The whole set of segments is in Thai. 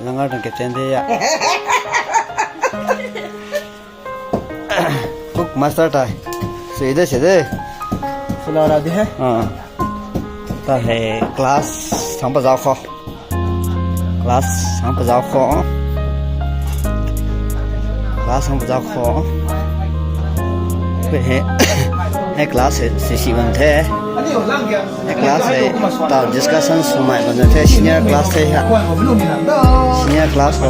Langar dan kapten dia ya. Cook master ta. सीधे फ्लावर आदि है हां ता है क्लास हम बजाओ खो क्लास हम बजाओ खो पे है क्लास है सीवन थे क्लास है ता डिस्कशन सुनाई बन थे सीनियर क्लास है सीनियर क्लास हो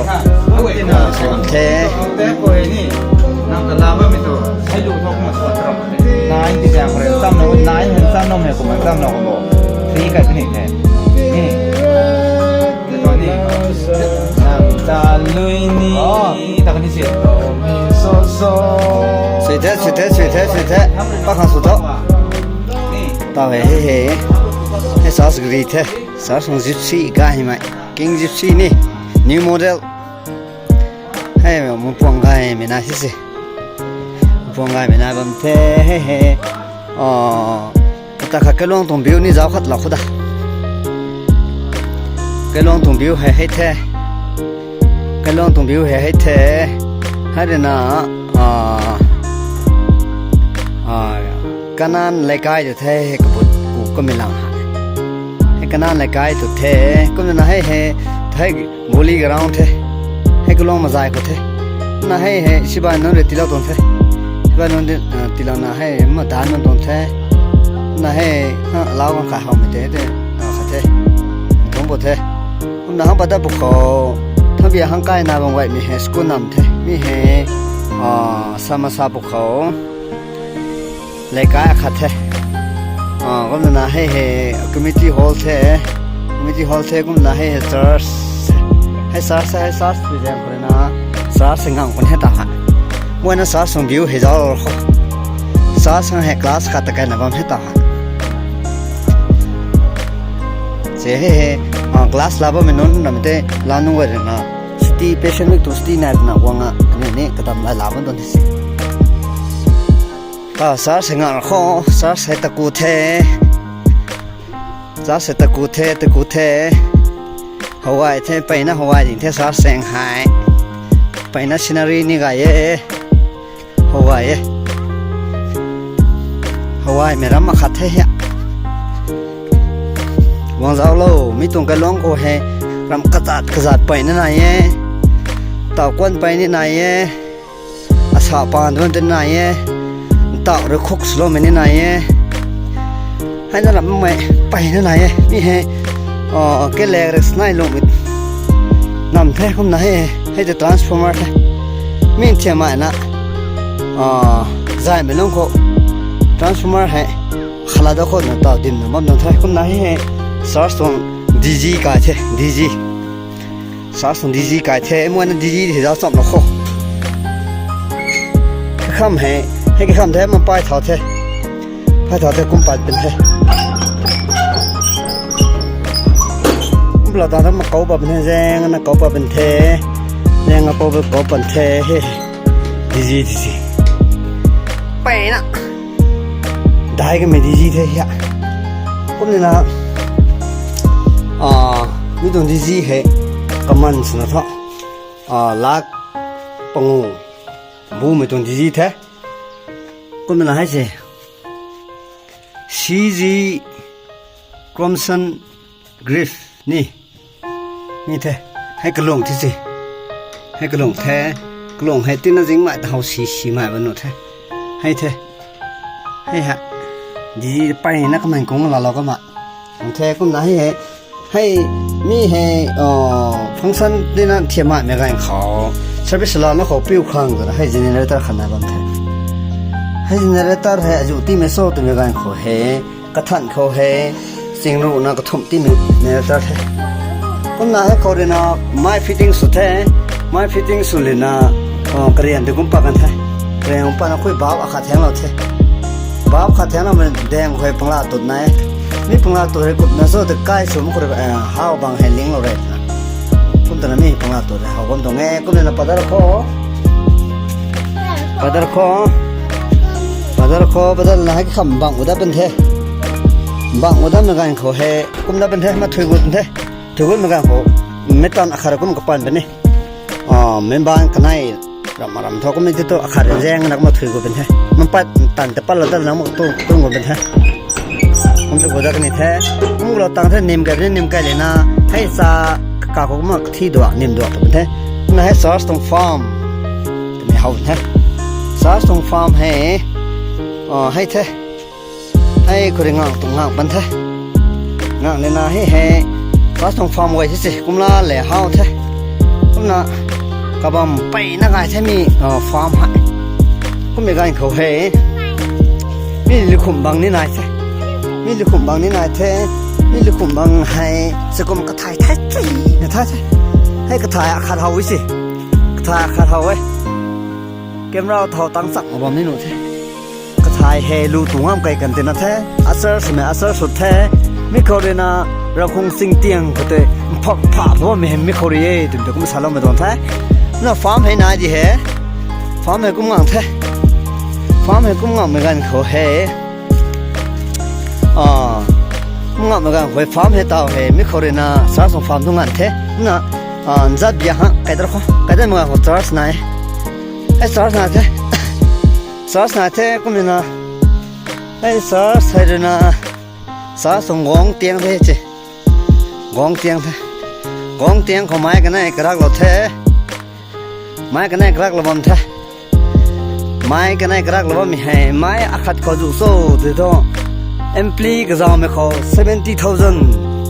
थे कोई नहीं नाम का लाभ में तोให้ดูท้องมาสวดครับนายที่แบบเรียนซ้ำนนายเห็นซ้ำนมเนี่ยผมซ้ำนมบอกฟรีกันนี่แท้นี่ตอนนี้น้ำตาลุยนี่ตะกันนี่เสียมีโซโซ水铁把看数到到嘿嘿啥是个里铁啥从gypsy干嘛 King Gypsy นี่ new model ให้มันปวงกันไม่น่าสิปวงกันไม่น่าบันเทอ๋อแต่ข้าก็ลองตรงบิวนี่จะขัดหลักขุดอ่ะก็ลองตรงบิวให้เทก็ลองตรงบิวให้เทให้เดี๋ยวนะกันนั่นเลยกายจะเทให้กับกูก็ไม่ลังให้กันนั่นเลยกายจะเทก็จะน่าให้บุลีกระรองเทให้ก็ลองมาใจก็เทน่าให้ชิบะนนเรติลาตรงเทชิบะนนติลาน่าให้มาด่านนตรงเทน่าให้ลาวกันขาเขาไม่เทเทขาเทตรงบทเทน่าให้บัดบุกเขาทั้งบีหังกายน่าบังไว้มีให้สกุลนำเทมีให้สามาสาบุกเขาเลยกายขัดเทก็น่าให้community hallเทก็น่าให้churchให้ซาร์ไปแจ้งคนนะซาร์สิงห์คนให้ตาหันวันนั้นซาร์ส่งบิวให้เจ้าเราซาร์ส่งให้คลาสขัดตะกันนะบ้างให้ตาหันเจ้คลาสลาบ้ามันนู้นนั่นเต้ลานุ่งไว้เลยนะสตีเพชรนึกตัวสตีน่าจะน่าวังอ่ะนี่ก็ทำลาบ้านตอนที่สิซาร์สิงห์เราซาร์ให้ตะกูเทซาร์ให้ตะกูเทฮาวายเทไปนะฮาวายดิ่งเทซาเซงไฮไปนะซินารีนี่ไงฮาวายเมรัมมาขัดเทียวังเจ้าโลมีตรงกันล้องโอเฮรำกระจัดไปนั่นไงต่อก้นไปนี่ไงอาสาปานด้วยนั่นไงต่อหรือคุกสโลมันนี่ไงให้นั่นรำไม่ไปนั่นไงมีเฮแกเล็กสไนลงมิดนำเท่คุณนะให้จะ transformer เท่มีเทียมนะใจไม่ลงเขา transformer ให้ขลัดเขาเนี่ยต่อดินมันนั่นเท่คุณนะให้สารส่ง DG กันเท่ DG สารส่ง DG กันเท่เมื่อนั้น DG ที่เราส่งแล้วเขาข้ามให้ข้ามเท่มันไปเท่าเท่กุ้มปัดเป็นเท่เราตอนนั้นมาเกาปะเป็นแรงนะเกาปะเป็นเทแรงเกาเป็นเทดีไปนะได้ก็ไม่ดีเทยะก็นี่นะมีตรงดีให้กำมันสนะท่อลักปังบูมีตรงดีเทก็นี่นะให้สิCG Crimson Griffนี่เท่ให้กระลงที่สิให้กระลงแท้กระลงให้ติ้นจริงไหมแต่เขาสีไหมบนนู้นเท่ให้เท่ให้ฮะดีไปนักมันคงเราก็มาแท้ก็น่าให้มีให้ฟังก์ชันที่นั่นเทียมไม่กันเขาใช้ไปสลาแล้วเขาปิ้วครั้งก็ให้ generator ขนาดนั้นเท่ให้ generator ให้จุดที่ไม่โซ่ตัวไม่กันเขาให้กระทันเขาให้สิ่งรู้นะก็ทุ่มที่ไม่เท่าเท่ก็น่าให้เขาเรียนไม่ฟิตติ้งสุดแท้ไม่ฟิตติ้งสุดเลยนะกระเรียนดึงกุ้งปากกันแท้กระเรียนกุ้งปากนะคุยบ้าขัดแทงเราแท้บ้าขัดแทงเรามันแดงคุยปังลาตุดไหนนี่ปังลาตุดให้กุบนะโซ่ตะไคร้สมคุยห้าวบางแห่งลิงเราเลยนะกุมตอนนั้นนี่ปังลาตุดเขากุมตรงเงี้ยกุมเนี่ยปัดดาร์คอนะให้คำบังอุดาเป็นแท้บังอุดาเหมือนกันเขาให้กุมได้เป็นแท้มาถือกุดเป็นแท้ถือกุดเหมือนกันเขา ไม่ตอนอาคารก็มันก็ปั่นไปนี่เมนบ้านกันให้รำทอก็ไม่ติดตัวอาคารแรงนักมาถือก็เป็นแท้มันปั่นตันแต่ปั่นเราตั้งแล้วมันตุ้งก็เป็นแท้ผมจะบอกกันนี่แท้มึงเราตั้งท่านิ่มกันนี่นิ่มกันเลยนะให้ซากาก็มาที่ดวกนิ่มดวกเป็นแท้นั่นให้ซอสตรงฟาร์มเป็นให้เขาเป็นแท้ซอสตรงฟาร์มให้แท้ให้คนงานตรงงานเป็นแท้งานเลยนะให้ซอสตรงฟาร์มไว้สิกุมลาแหล่เฮาแท้กุมนะกบไปนักไงใช่มีฟาร์มให้กุมมีการเขาให้มีลูกขุมบางนี่นายใช่มีลูกขุมบางนี่นายแท้มีลูกขุมบางให้สกุมกระถ่ายท้ายจีเนี่ยท้ายใช่ให้กระถ่ายอาคาเฮาไว้สิกระถ่ายอาคาเฮาไว้เกมเราเท่าตั้งสักบอมนี่หนูใช่กระถ่ายเฮลูตุงห้ามไกลกันเต็นนะแท้อาเซอร์สมัยอาเซอร์สุดแท้ไม่เขาเลยนะเราคงสิ่งเตียงก็แต่พอเพราะไม่เห็นไม่เขาเลยถึงจะก็ไม่สารไม่โดนแท้น่าฟาร์มให้นายดีเหรอฟาร์มให้กุ้งงังแท้ฟาร์มให้กุ้งงังเหมือนกันเขาเหรมึงงังเหมือนกันเขาฟาร์มให้เต่าเหรไม่เขาเลยนะสารสงฟาร์มทุกงานแท้น่ะจัดเบียร์ฮะใครจะเขาใครจะมึงเขาสารสนายไอ้สารสนายแท้สารสนายแท้ก็มีนะไอ้สารใส่เลยนะสารสงกองเตียงแท้เจ้กองเตียงแท้กองเตียงเขาไม้กันไหนกระดักเราแท้ไม้กันไหนกระดักเราบำแท้ไม้กันไหนกระดักเราบำมีให้ไม้อาคัดเขาจุโซ่ตัวโตเอ็มพลีก็จะไม่เขา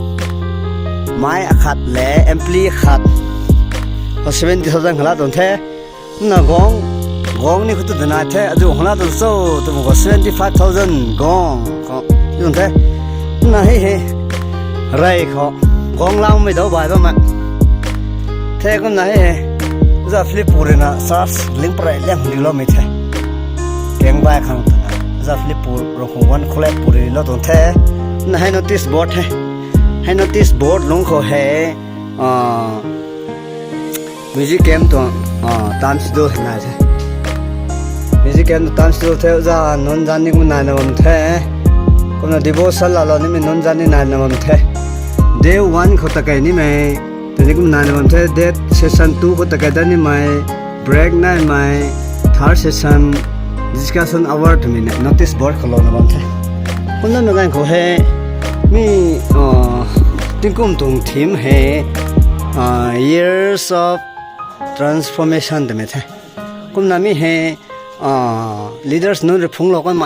70,000ไม้อาคัดแหล่เอ็มพลีขัดเขา70,000ขนาดตัวแท้น่ะกองนี่เขาตัวไหนแท้ดูขนาดตัวโซ่ตัวมันก็75,000กองเขาตัวแท้น่ะเฮ้ไรเขากองเราไม่เท่าไหร่ประมาณแท้ก็น่ะเฮ้จะฟลิปปูรินะซาร์สลิงปลายเลี้ยงลิงล้อไม่ใช่แกงใบข้างถนนจะฟลิปปูเราคงวันคล้ายปูริล้อตรงแท้น่ะให้ notice board ให้ notice board ลงเขาให้music game ตัวตามสิดูเห็นไหมใช่ music game ตัวตามสิดูเท่าจะนนจันนี่ก็นายนะมันแท้ก็น่ะ devotion ละเรานี่มันนนจันนี่นายนะมันแท้ day 1เขาตะไคร้นี่ไหมแต่นี่ก็นานแล้วมันเท่ day session 2เขาตะไคร้ด้านนี่ไหม break นั่นไหม third session discussion hour ถึงมี notice board เขาลงนะมันเท่คนนั้นเหมือนกันเขาให้มีติ้งกุ้มตรงทีมให้years of transformation ถึงมีเท่กุมนั้นมีให้leaders นู้นจะพุ่งโลกันไหม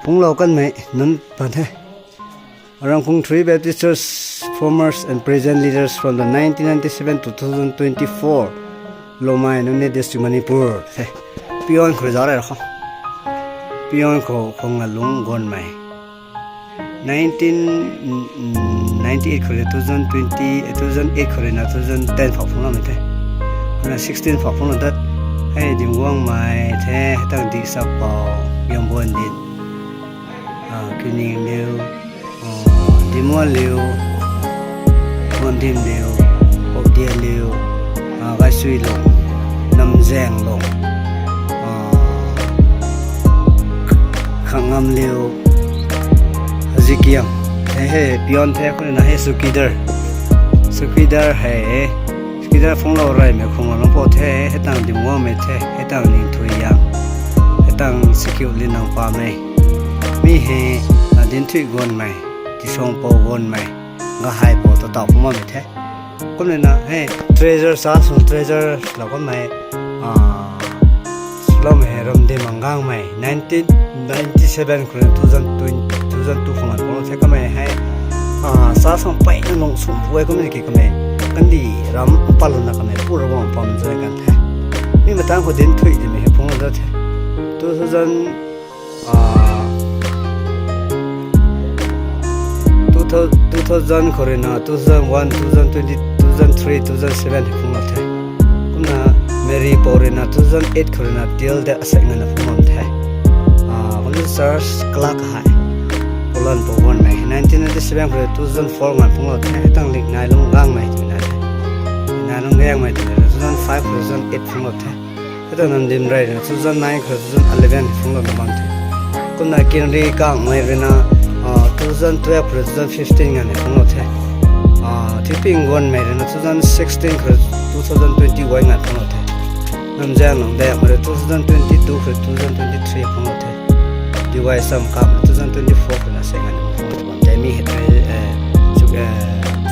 พุ่งโลกันไหมนั้นปันเท่Around Kung Three Baptist Church formers and present leaders from the 1997 to 2024 Lomai Nune District Manipur Pion Khrizare Rakho Pion Ko Khongalung Gon Mai 1998 Khore 2020 2008 Khore na 2010 Phok Phong Lam The 16 Phok Phong That Hai Dim Wang Mai The Tang Di Sap Pao Yom Bon Din Kuning Liu Dimua liu, Mondim liu, Obdia liu, Gaisui long, Namzang long, Khangam liu, Hazikiam, Hey, beyond Tekun and Hey Sukidar, Hey, Skidar from Low Rai, Mekumampo, Hetang Dimua Mete, Hetang Ning to Yang, Hetang Secure Linang Pame, Me Hey, Nadin Tui Gon Mai. ที่ส่งโปรวนไหมก็ให้โปรต่อต่อผมว่าไม่แท้ก็เลยนะให้ treasure ซาส่วน treasure เราก็ไม่เราไม่รำเดมังกังไม่1997คน2002คนเราใช้ก็ไม่ให้ซาส่งไปน้องส่งป่วยก็ไม่ได้กี่ก็ไม่กันดีรำปัลนะก็ไม่พูดระวังปั๊มใจกันแท้นี่มาตั้งคนเดินถุยจะไม่ให้ผมเราแท้2000 Korean 2001 2020 2003 2007 phung la thai kumna Mary Porina 2008 Korean deal de assign na phung thai only search clock high Poland po one mai 1997 Korean 2004 ngan phung la thai tang lik nai long gang mai tina na long gang mai tina 2005 2008 phung la thai ta nam dim rai 2009 2011 phung la bang thai kumna kin ri kang mai rena 2012 2015 ngane phung la thai ที่ปิงกอนเมรนะ2016คือ2021งัดพงเทน้ำแจ้งหลังแดงมา2022คือ2023พงเทดีไว้ซ้ำกับ2024คือน่ะเสียงอันพงวันใจมีเหตุจุก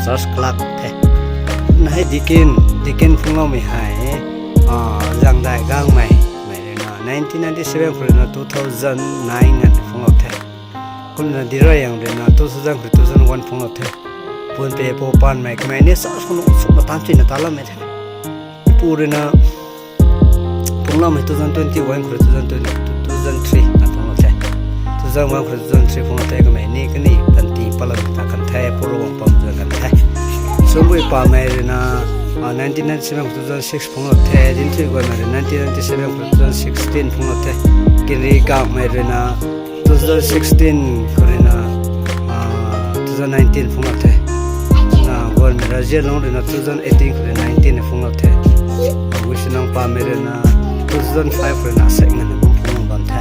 SARS clock เทนะให้ดิกินพงเราไม่หายจังได้กลางใหม่เลยนะ1997คือนะ2009งันพงเราเทคุณน่ะดีร้อยอย่างเลยนะ2000คือ2001พงเราเทปุ่นเปโปปันไม่ก็ไม่เนี่ยสาวคนสุดมาตามจีนตาละไม่ได้ปูเรนะปุ่นเราไม่2021คือ2003นะปุ่นเราใช่2001คือ2003ปุ่นเราแต่ก็ไม่นี่ก็นี่ปันตีปลังตากันแท้ปูรวงปั๊มด้วยกันแท้สมมุติป่าไม่เรนะ1997คือ2006ปุ่นเราแท้ดินที่ว่าไม่เรนะ1997คือ2016ปุ่นเราแท้กินรีกางไม่เรนะ2016คือเรนะ2019ปุ่นเราแท้Gol Brazil long na 2018 kore 19 phung lo the wish nang pa mere na 2005 kore na second na phung ban the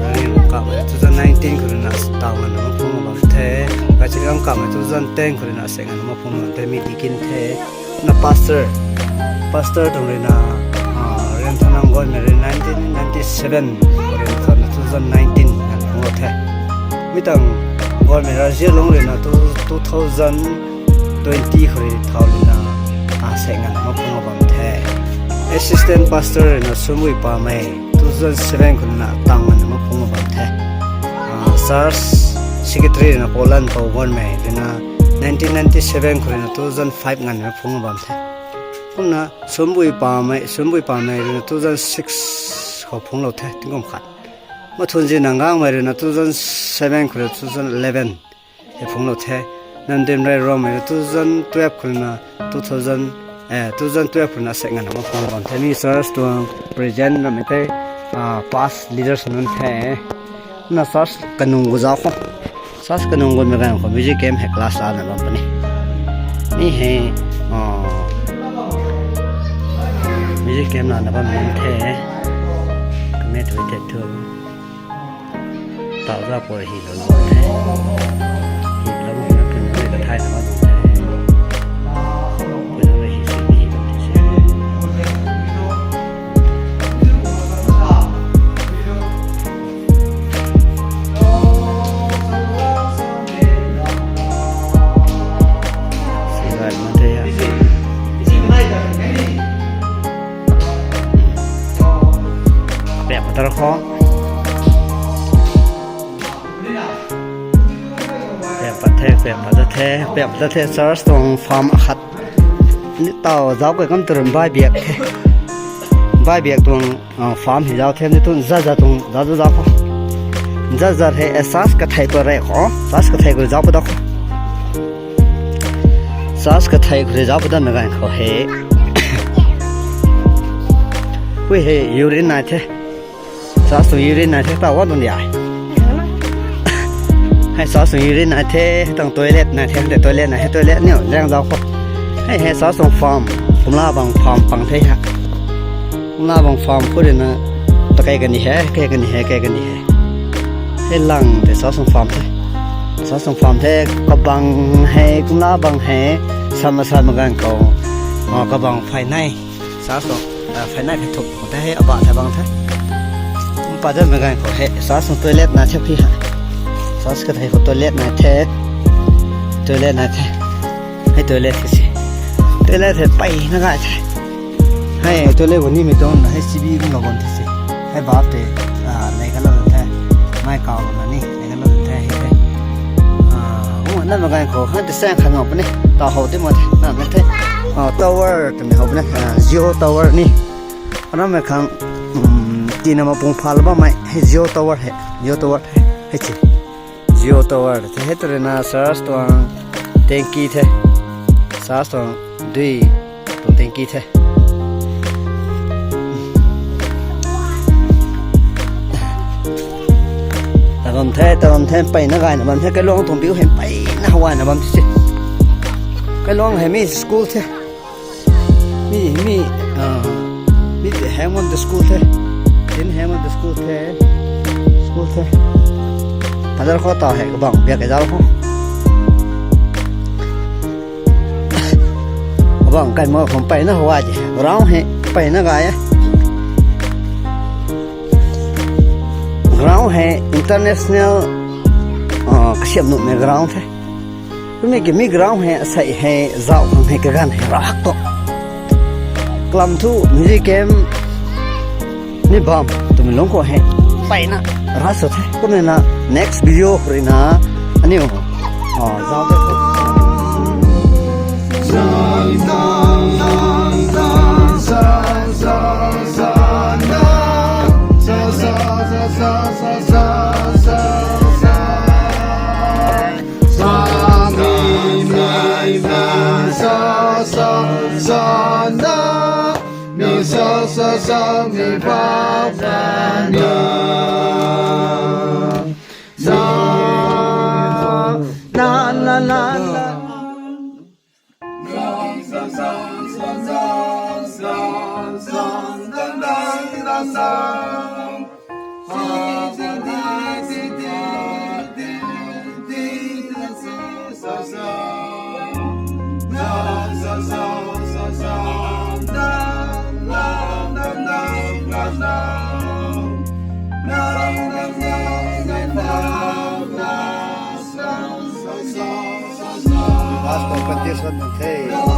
rani ka 2019 kore na taw na phung ban the ka chi ang ka 2010 kore na second na phung ban the mi dikin the na pastor dong re na ren thanam gol mere 1997 kore na 2019 na phung lo the mi tang gol Brazil long re na 2020 khori thaulina senga na phung bam the assistant pastor na sumui pa mai 2007 khona tang na phung bam the SARS secretary na Poland pa gon mai na 1997 khona 2005 ngan na phung bam the phungna sumui pa mai na 2006 kho phung lo the tingom khat ma thunji nangang mai na 2007 khona 2011 e phung lo the Nandem Rai Rome 2012 khulna 2012 khulna senga na phone ban thani SARS to present na mete past leaders nan the na SARS kanung go za kho SARS kanung go me gan kho music game he class a na ban pani ni he music game na ban man the kame to te to ta ra por hi lo the Thai nó đúng thế, bây giờ là hình sự gì vậy chứ? Xin lỗi mọi người ạ. Đẹp mà ta khó. Bẹp mà thế SARS tông farm khát tàu giáo cái con tường bài biệt tông farm thì giáo thêm tông ra tông giáo không ra thế SARS cái thầy của rẻ khó SARS cái thầy của giáo bắt đầu SARS cái thầy của giáo bắt đầu người khó hệ quê hệ urine này thế SARS tông urine này thế tao quá tông dàiให้ซอสส่งยูรินนะเทต้องตัวเล็กนะเทแต่ตัวเล็กนะให้ตัวเล็กเนี่ยแรงเราก็ให้ซอสส่งฟอร์มผมลาบังฟอร์มปังเทฮะผมลาบังฟอร์มพูดเลยนะตะไคกันนี่แฮให้ลังแต่ซอสส่งฟอร์มเทซอสส่งฟอร์มเทก็บังให้กุมลาบังให้สามกันก็บังไฟในซอสส่งไฟในไปถูกแต่ให้อบะแต่บังเทผมปัจจัยเหมือนกันก็ให้ซอสส่งตัวเล็กนะเชฟพี่ฮะSARS cái thầy của toilet này thế hay toilet thì bay nó lại thế hay toilet của ni mình tôn hay CB cũng là còn thế hay bảo thế này cái lần thế mai cầu là ni này cái lần thế hay nó mà cái khổ hơn thì sang khang học này tàu hậu thế mà thế là thế tower thì mình học này zero tower ni nó mà khang chỉ là một vùng phá là mày hay zero tower hay chứ Geo Tower thế hết rồi na SARS to tanki thế SARS to đi to tanki thế ta bấm thế bay nó gai nó bấm thế cái lông thùng biểu hiện bay nó hoài nó bấm thế cái lông hay mi school thế mi để hang on the school thế đến hang on the school thế ta rất khó tỏ hệ cái bỏng việc cái giáo không vọng cảnh mơ không phải nó hoa gì rau hệ phải nó gái rau hệ international cái xiêm nụ mẹ rau thế cái mi rau hệ sậy hệ dạo không hệ cái gan hệ rau hắc to làm thu music game ni bom tụi mình lông có hệ phải na rasa thế có nên là next video rồi na anh yêu dạo thế Last competition, okay.